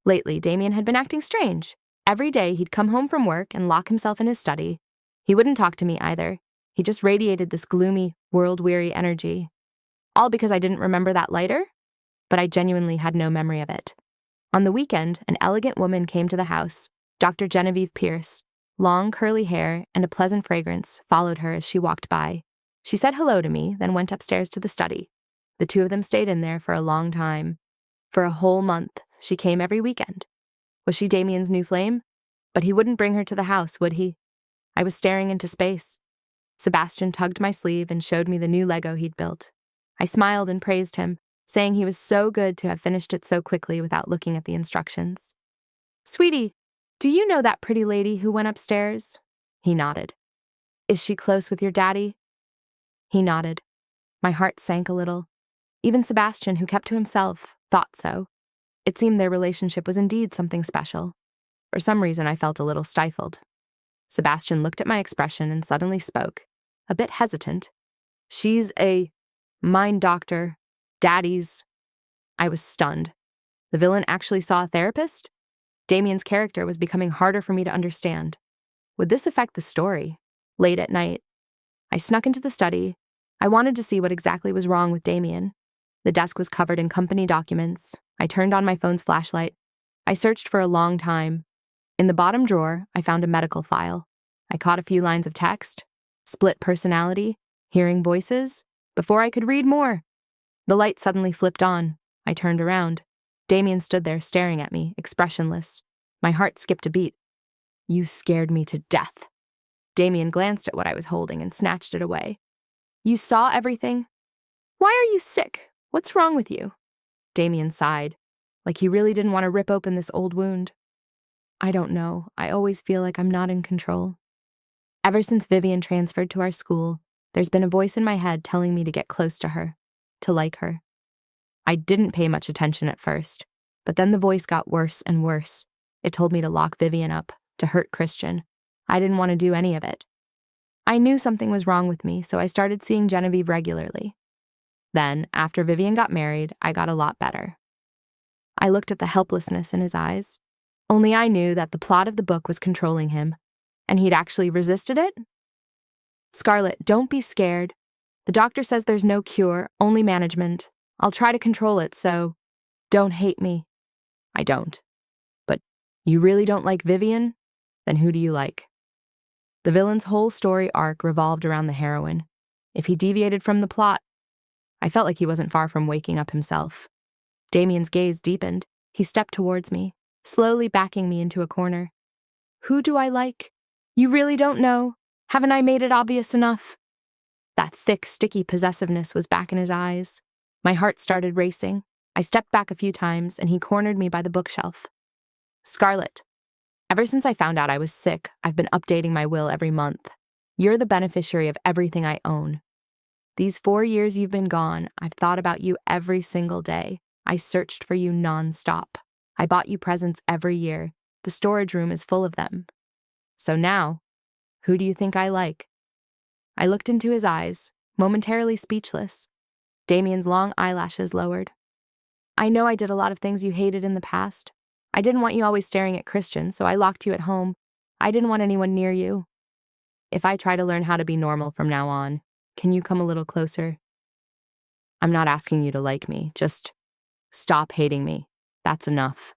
Lately, Damien had been acting strange. Every day, he'd come home from work and lock himself in his study. He wouldn't talk to me either. He just radiated this gloomy, world-weary energy. All because I didn't remember that lighter? But I genuinely had no memory of it. On the weekend, an elegant woman came to the house. Dr. Genevieve Pierce. Long, curly hair and a pleasant fragrance followed her as she walked by. She said hello to me, then went upstairs to the study. The two of them stayed in there for a long time. For a whole month, she came every weekend. Was she Damien's new flame? But he wouldn't bring her to the house, would he? I was staring into space. Sebastian tugged my sleeve and showed me the new Lego he'd built. I smiled and praised him, saying he was so good to have finished it so quickly without looking at the instructions. "Sweetie, do you know that pretty lady who went upstairs?" He nodded. "Is she close with your daddy?" He nodded. My heart sank a little. Even Sebastian, who kept to himself, thought so. It seemed their relationship was indeed something special. For some reason, I felt a little stifled. Sebastian looked at my expression and suddenly spoke, a bit hesitant. "She's a mind doctor. Daddy's." I was stunned. The villain actually saw a therapist? Damien's character was becoming harder for me to understand. Would this affect the story? Late at night, I snuck into the study. I wanted to see what exactly was wrong with Damien. The desk was covered in company documents. I turned on my phone's flashlight. I searched for a long time. In the bottom drawer, I found a medical file. I caught a few lines of text. Split personality, hearing voices. Before I could read more, the light suddenly flipped on. I turned around. Damien stood there staring at me, expressionless. My heart skipped a beat. "You scared me to death." Damien glanced at what I was holding and snatched it away. "You saw everything? Why are you sick? What's wrong with you?" Damien sighed, like he really didn't want to rip open this old wound. "I don't know. I always feel like I'm not in control. Ever since Vivian transferred to our school, there's been a voice in my head telling me to get close to her, to like her. I didn't pay much attention at first, but then the voice got worse and worse. It told me to lock Vivian up, to hurt Christian. I didn't want to do any of it. I knew something was wrong with me, so I started seeing Genevieve regularly. Then, after Vivian got married, I got a lot better. I looked at the helplessness in his eyes. Only I knew that the plot of the book was controlling him, and he'd actually resisted it. "Scarlett, don't be scared. The doctor says there's no cure, only management. I'll try to control it, so don't hate me." I don't. But you really don't like Vivian? Then who do you like? The villain's whole story arc revolved around the heroine. If he deviated from the plot, I felt like he wasn't far from waking up himself. Damien's gaze deepened. He stepped towards me, slowly backing me into a corner. "Who do I like? You really don't know? Haven't I made it obvious enough?" That thick, sticky possessiveness was back in his eyes. My heart started racing. I stepped back a few times, and he cornered me by the bookshelf. "Scarlett, ever since I found out I was sick, I've been updating my will every month. You're the beneficiary of everything I own. These 4 years you've been gone, I've thought about you every single day. I searched for you nonstop. I bought you presents every year. The storage room is full of them. So now, who do you think I like?" I looked into his eyes, momentarily speechless. Damien's long eyelashes lowered. "I know I did a lot of things you hated in the past. I didn't want you always staring at Christian, so I locked you at home. I didn't want anyone near you. If I try to learn how to be normal from now on, can you come a little closer? I'm not asking you to like me, just stop hating me. That's enough."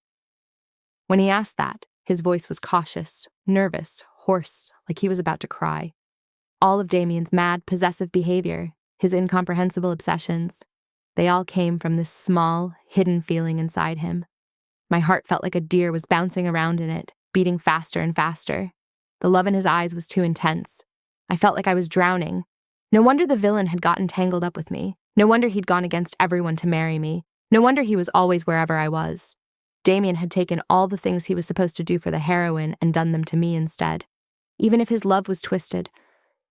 When he asked that, his voice was cautious, nervous, hoarse, like he was about to cry. All of Damien's mad, possessive behavior, his incomprehensible obsessions, they all came from this small, hidden feeling inside him. My heart felt like a deer was bouncing around in it, beating faster and faster. The love in his eyes was too intense. I felt like I was drowning. No wonder the villain had gotten tangled up with me. No wonder he'd gone against everyone to marry me. No wonder he was always wherever I was. Damien had taken all the things he was supposed to do for the heroine and done them to me instead. Even if his love was twisted,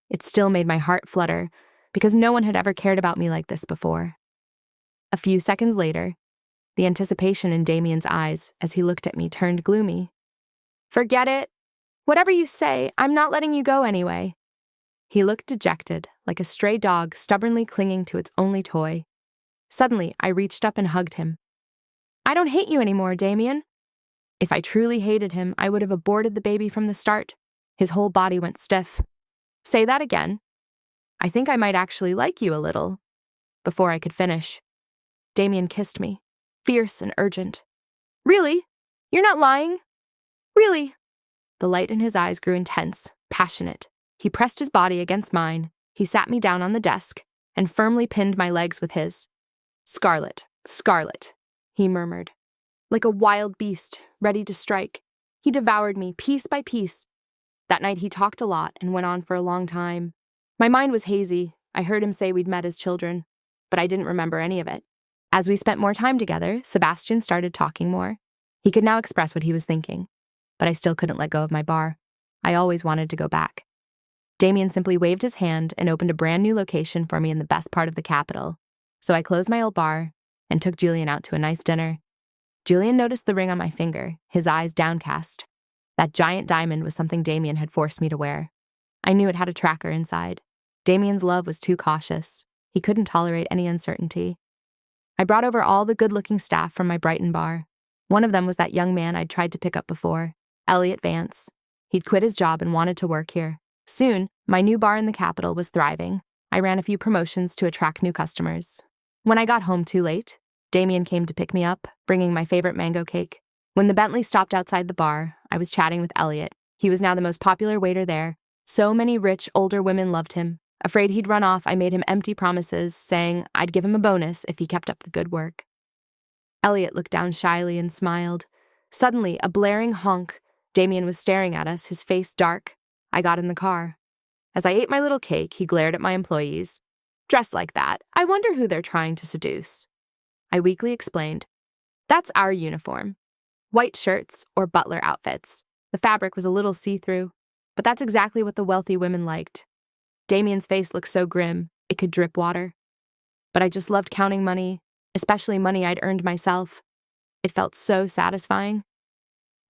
it still made my heart flutter, because no one had ever cared about me like this before. A few seconds later, the anticipation in Damien's eyes as he looked at me turned gloomy. "Forget it. Whatever you say, I'm not letting you go anyway." He looked dejected, like a stray dog stubbornly clinging to its only toy. Suddenly, I reached up and hugged him. "I don't hate you anymore, Damien. If I truly hated him, I would have aborted the baby from the start. His whole body went stiff. Say that again. I think I might actually like you a little. Before I could finish, Damien kissed me, fierce and urgent. Really? You're not lying? Really? The light in his eyes grew intense, passionate. He pressed his body against mine. He sat me down on the desk and firmly pinned my legs with his. Scarlet, Scarlet, he murmured. Like a wild beast, ready to strike. He devoured me piece by piece. That night he talked a lot and went on for a long time. My mind was hazy. I heard him say we'd met as children, but I didn't remember any of it. As we spent more time together, Sebastian started talking more. He could now express what he was thinking, but I still couldn't let go of my bar. I always wanted to go back. Damien simply waved his hand and opened a brand new location for me in the best part of the capital. So I closed my old bar and took Julian out to a nice dinner. Julian noticed the ring on my finger, his eyes downcast. That giant diamond was something Damien had forced me to wear. I knew it had a tracker inside. Damien's love was too cautious. He couldn't tolerate any uncertainty. I brought over all the good-looking staff from my Brighton bar. One of them was that young man I'd tried to pick up before, Elliot Vance. He'd quit his job and wanted to work here. Soon, my new bar in the capital was thriving. I ran a few promotions to attract new customers. When I got home too late, Damien came to pick me up, bringing my favorite mango cake. When the Bentley stopped outside the bar, I was chatting with Elliot. He was now the most popular waiter there. So many rich, older women loved him. Afraid he'd run off, I made him empty promises, saying I'd give him a bonus if he kept up the good work. Elliot looked down shyly and smiled. Suddenly, a blaring honk. Damien was staring at us, his face dark. I got in the car. As I ate my little cake, he glared at my employees. Dressed like that, I wonder who they're trying to seduce. I weakly explained. That's our uniform. White shirts or butler outfits. The fabric was a little see-through, but that's exactly what the wealthy women liked. Damien's face looked so grim, it could drip water. But I just loved counting money, especially money I'd earned myself. It felt so satisfying.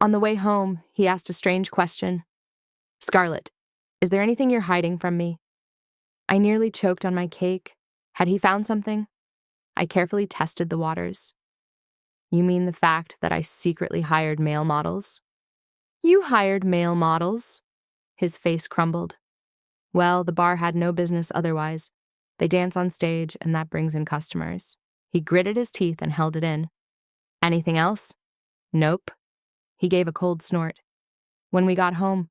On the way home, he asked a strange question. Scarlet, is there anything you're hiding from me? I nearly choked on my cake. Had he found something? I carefully tested the waters. You mean the fact that I secretly hired male models? You hired male models? His face crumbled. Well, the bar had no business otherwise. They dance on stage, and that brings in customers. He gritted his teeth and held it in. Anything else? Nope. He gave a cold snort. When we got home,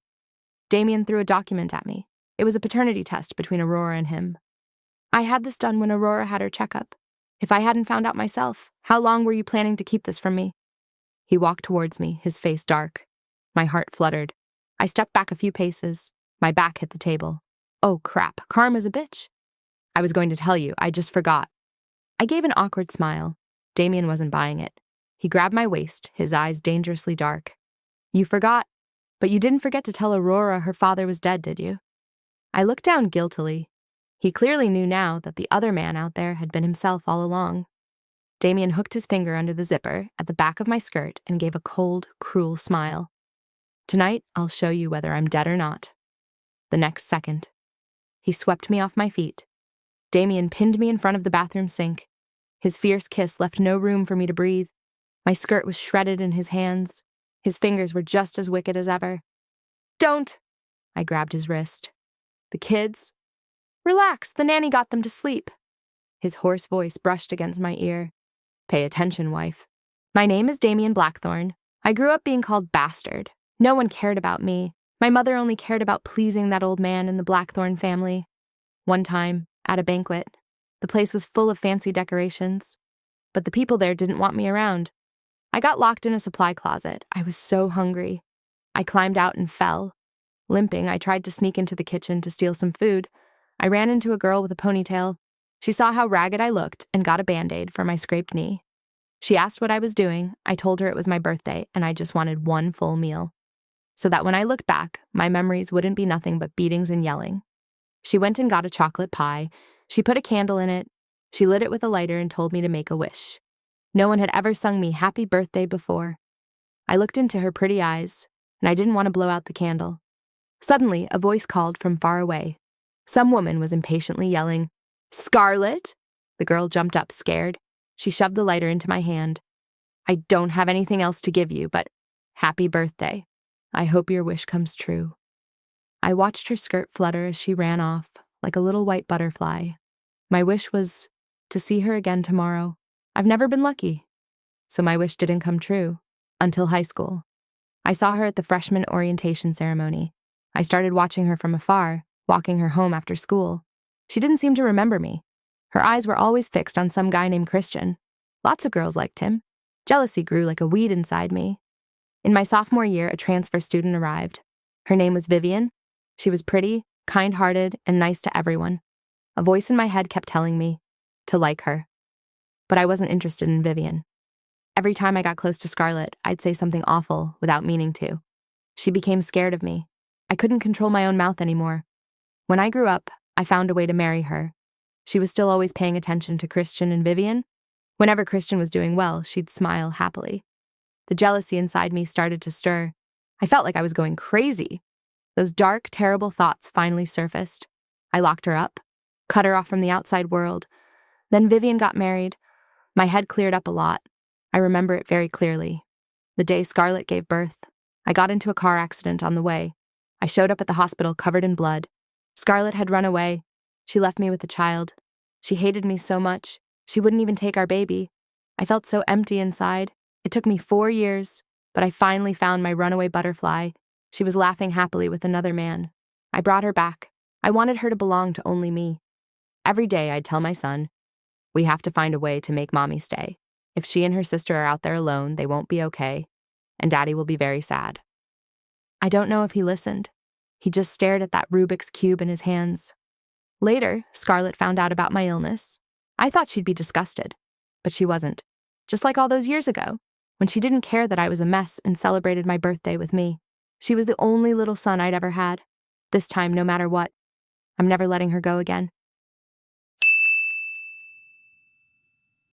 Damien threw a document at me. It was a paternity test between Aurora and him. I had this done when Aurora had her checkup. If I hadn't found out myself, how long were you planning to keep this from me? He walked towards me, his face dark. My heart fluttered. I stepped back a few paces. My back hit the table. Oh, crap. Karma's a bitch. I was going to tell you. I just forgot. I gave an awkward smile. Damien wasn't buying it. He grabbed my waist, his eyes dangerously dark. You forgot, but you didn't forget to tell Aurora her father was dead, did you? I looked down guiltily. He clearly knew now that the other man out there had been himself all along. Damien hooked his finger under the zipper at the back of my skirt and gave a cold, cruel smile. Tonight, I'll show you whether I'm dead or not. The next second, he swept me off my feet. Damien pinned me in front of the bathroom sink. His fierce kiss left no room for me to breathe. My skirt was shredded in his hands. His fingers were just as wicked as ever. Don't! I grabbed his wrist. The kids? Relax, the nanny got them to sleep. His hoarse voice brushed against my ear. Pay attention, wife. My name is Damien Blackthorne. I grew up being called Bastard. No one cared about me. My mother only cared about pleasing that old man in the Blackthorne family. One time, at a banquet, the place was full of fancy decorations, but the people there didn't want me around. I got locked in a supply closet. I was so hungry. I climbed out and fell. Limping, I tried to sneak into the kitchen to steal some food. I ran into a girl with a ponytail. She saw how ragged I looked and got a Band-Aid for my scraped knee. She asked what I was doing. I told her it was my birthday and I just wanted one full meal, so that when I looked back, my memories wouldn't be nothing but beatings and yelling. She went and got a chocolate pie. She put a candle in it. She lit it with a lighter and told me to make a wish. No one had ever sung me happy birthday before. I looked into her pretty eyes, and I didn't want to blow out the candle. Suddenly, a voice called from far away. Some woman was impatiently yelling, Scarlet! The girl jumped up, scared. She shoved the lighter into my hand. I don't have anything else to give you, but "Happy birthday. I hope your wish comes true." I watched her skirt flutter as she ran off, like a little white butterfly. My wish was to see her again tomorrow. I've never been lucky. So my wish didn't come true. Until high school. I saw her at the freshman orientation ceremony. I started watching her from afar, walking her home after school. She didn't seem to remember me. Her eyes were always fixed on some guy named Christian. Lots of girls liked him. Jealousy grew like a weed inside me. In my sophomore year, a transfer student arrived. Her name was Vivian. She was pretty, kind-hearted, and nice to everyone. A voice in my head kept telling me to like her. But I wasn't interested in Vivian. Every time I got close to Scarlett, I'd say something awful without meaning to. She became scared of me. I couldn't control my own mouth anymore. When I grew up, I found a way to marry her. She was still always paying attention to Christian and Vivian. Whenever Christian was doing well, she'd smile happily. The jealousy inside me started to stir. I felt like I was going crazy. Those dark, terrible thoughts finally surfaced. I locked her up, cut her off from the outside world. Then Vivian got married. My head cleared up a lot. I remember it very clearly. The day Scarlett gave birth, I got into a car accident on the way. I showed up at the hospital covered in blood. Scarlett had run away. She left me with the child. She hated me so much. She wouldn't even take our baby. I felt so empty inside. It took me 4 years, but I finally found my runaway butterfly. She was laughing happily with another man. I brought her back. I wanted her to belong to only me. Every day I'd tell my son, "We have to find a way to make mommy stay. If she and her sister are out there alone, they won't be okay, and daddy will be very sad." I don't know if he listened. He just stared at that Rubik's Cube in his hands. Later, Scarlett found out about my illness. I thought she'd be disgusted, but she wasn't. Just like all those years ago, when she didn't care that I was a mess and celebrated my birthday with me. She was the only little son I'd ever had. This time, no matter what, I'm never letting her go again.